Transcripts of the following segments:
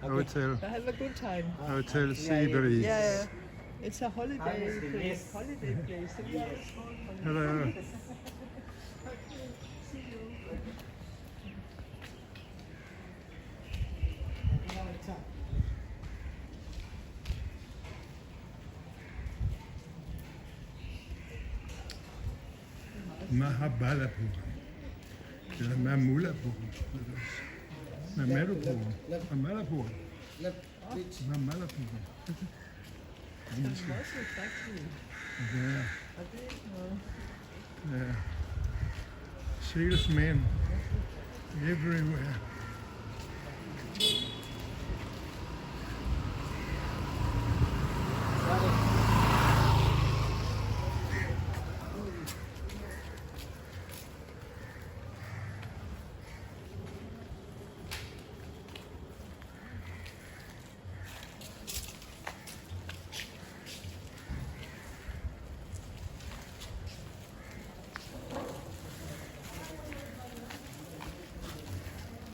Hotel. Have a good time. Hotel Sea Breeze. Yeah. It's a holiday place. Holiday place. Hello. Mahabalipuram. Eller Mahabalipuram. Mahabalipuram. Mahabalipuram. Mahabalipuram. Yeah. Yeah. Salesmen everywhere.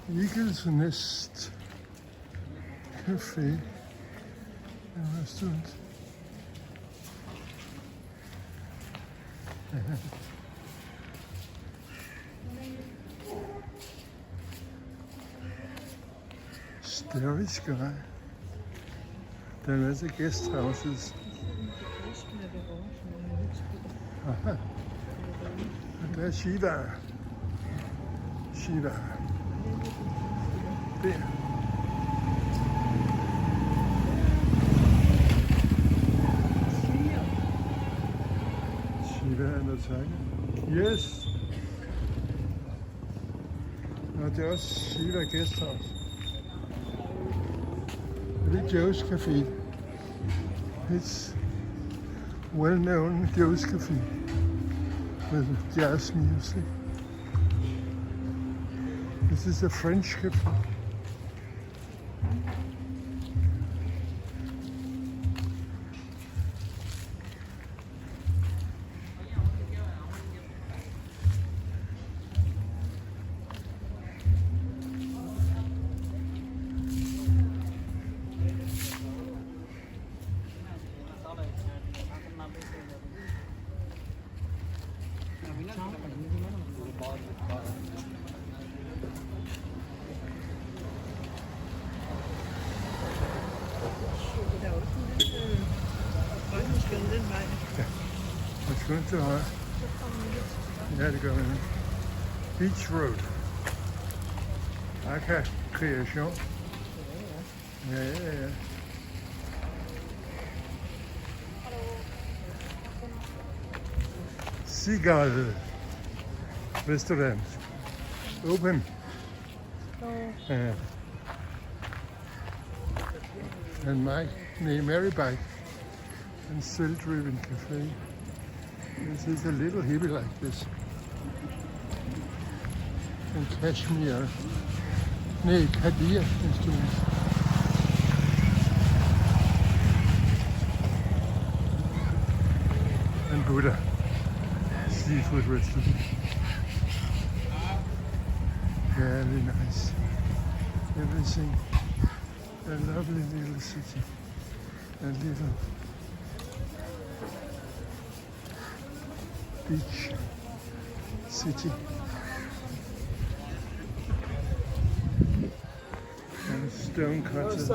Eagle's Nest Cafe and restaurant. Starry Sky. Der er en masse guest houses. Aha. Og der er Shiva. Shiva. Der. Shiva and the tiger. Yes. Og det er også Shiva Guest House. Det er Joe's Cafe. It's well-known Joe's Cafe with jazz music. This is a French cafe. Skal til højre? Ja, det gør vi nu. Beach Road. Akka kreation. Ja. Seagull Restaurant. Open. Ja. And Mary Bike and Cell-driven cafe. This is a little hippie like this. And Kashmir. Kadir instruments. And Buddha. Seafood restaurant. Very nice. Everything. A lovely little city. A little beach city. And stone cutters.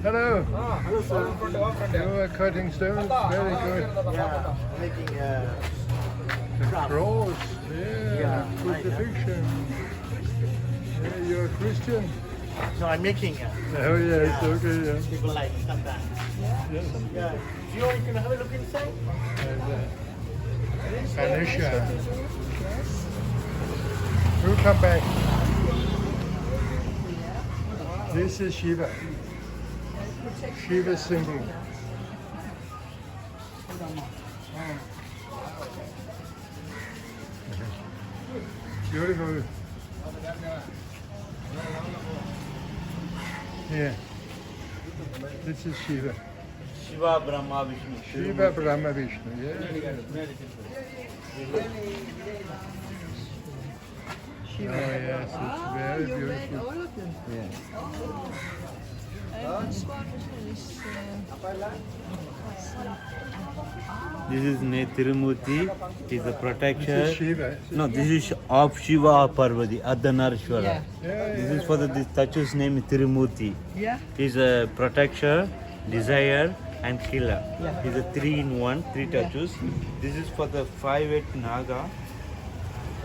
Hello. Hello, sir. You are cutting stones. Very good. Yeah, making The cross. Yeah. Crucifixion. Yeah, you're a Christian. So I'm making. Oh yeah, it's okay. Yeah. People like stuff that. Yes. Yeah. You can have a look inside. Ganesha. We'll come back. This is Shiva. Shiva symbol. Beautiful. Yeah. This is Shiva. Shiva, Brahma, Vishnu. Shiva, Brahma, Vishnu. Yeah. Shiva. yes, it's Ah, very you read beautiful. all of them. Yeah. Oh. And this one is This is Tirumurti. Is a This protector. is Shiva. No, this is of Shiva or Parvati, Ardhanarishwara. Yeah. This is for this statue's name is Tirumurti. Yeah. He's a protector, desire, and killer. Yeah. He's a 3-in-1, three statues. This is for the 5-8 Naga.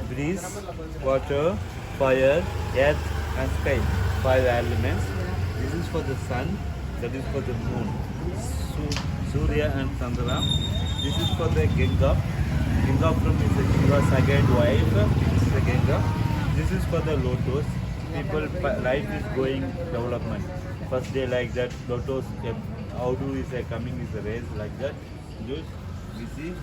Breeze, water, fire, earth, and sky. 5 elements. This is for the sun. That is for the moon. Surya and Chandra. This is for the Ganga. Ganga from is the Shiva's second wife. This is the Ganga. This is for the lotus. People life is going development. First day like that lotus. How do is coming is a race like that. Just we see.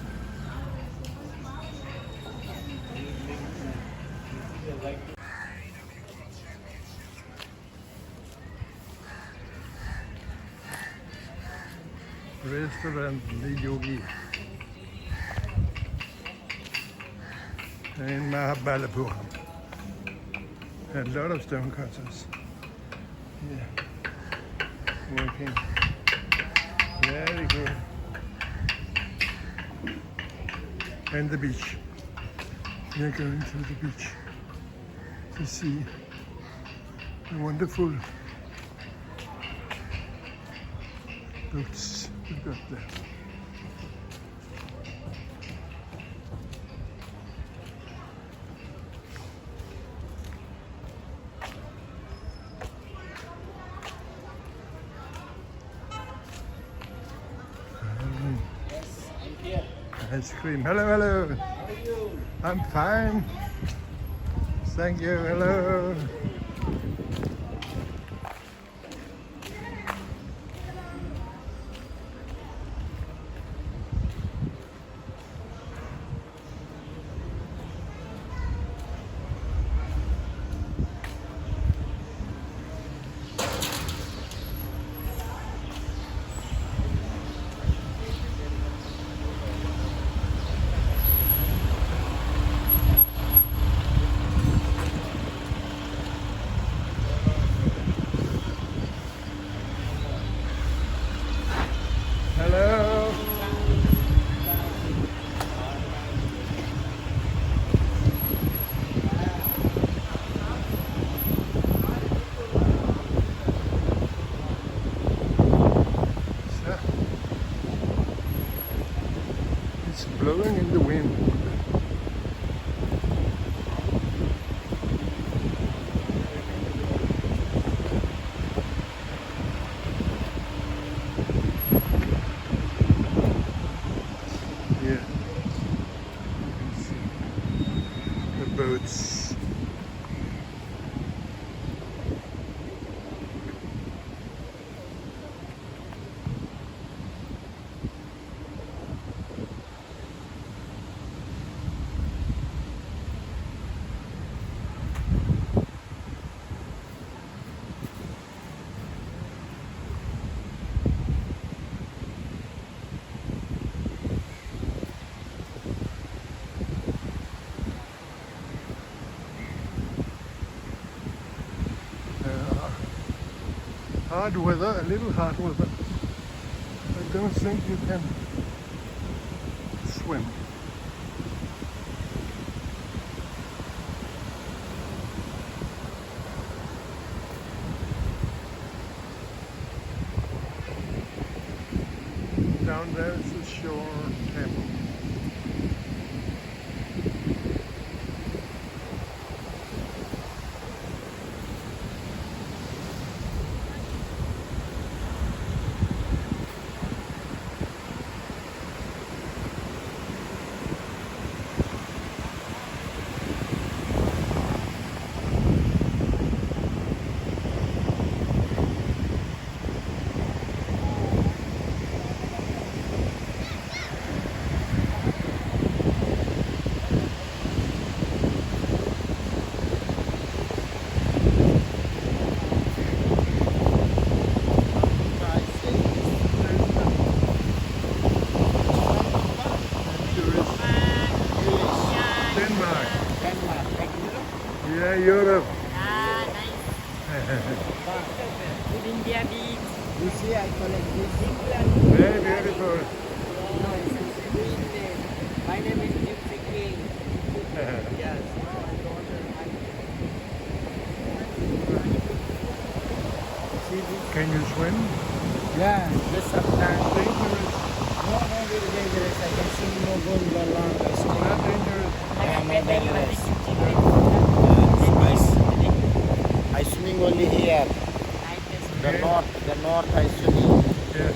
Restaurant The Yogi in Mahabalipuram. A lot of stone cutters. Yeah. Working. Very good. And the beach. We're going to the beach to see the wonderful boats we've got there. Ice cream. Hello, hello. How are you? I'm fine. Thank you. Hello. Hello. So, it's blowing in the wind. Here, you can see the boats. Hard weather, a little hard weather. I don't think you can swim. Down there is the shore temple. India beads. You see, I collect this. Very beautiful. My name is Gypsy King. Yes. See this? Can you swim? Yeah, just sometimes. Dangerous. No, no, very dangerous. I can see no going along the street. Not dangerous. Yeah, no dangerous. I swimming only here. The north I swimming. Yeah.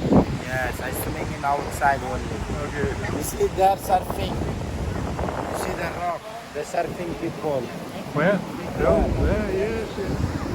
Yes, I swimming in outside only. Okay. You see they're surfing. You see the rock. The surfing people. Where? No. Where? Yes. Yes.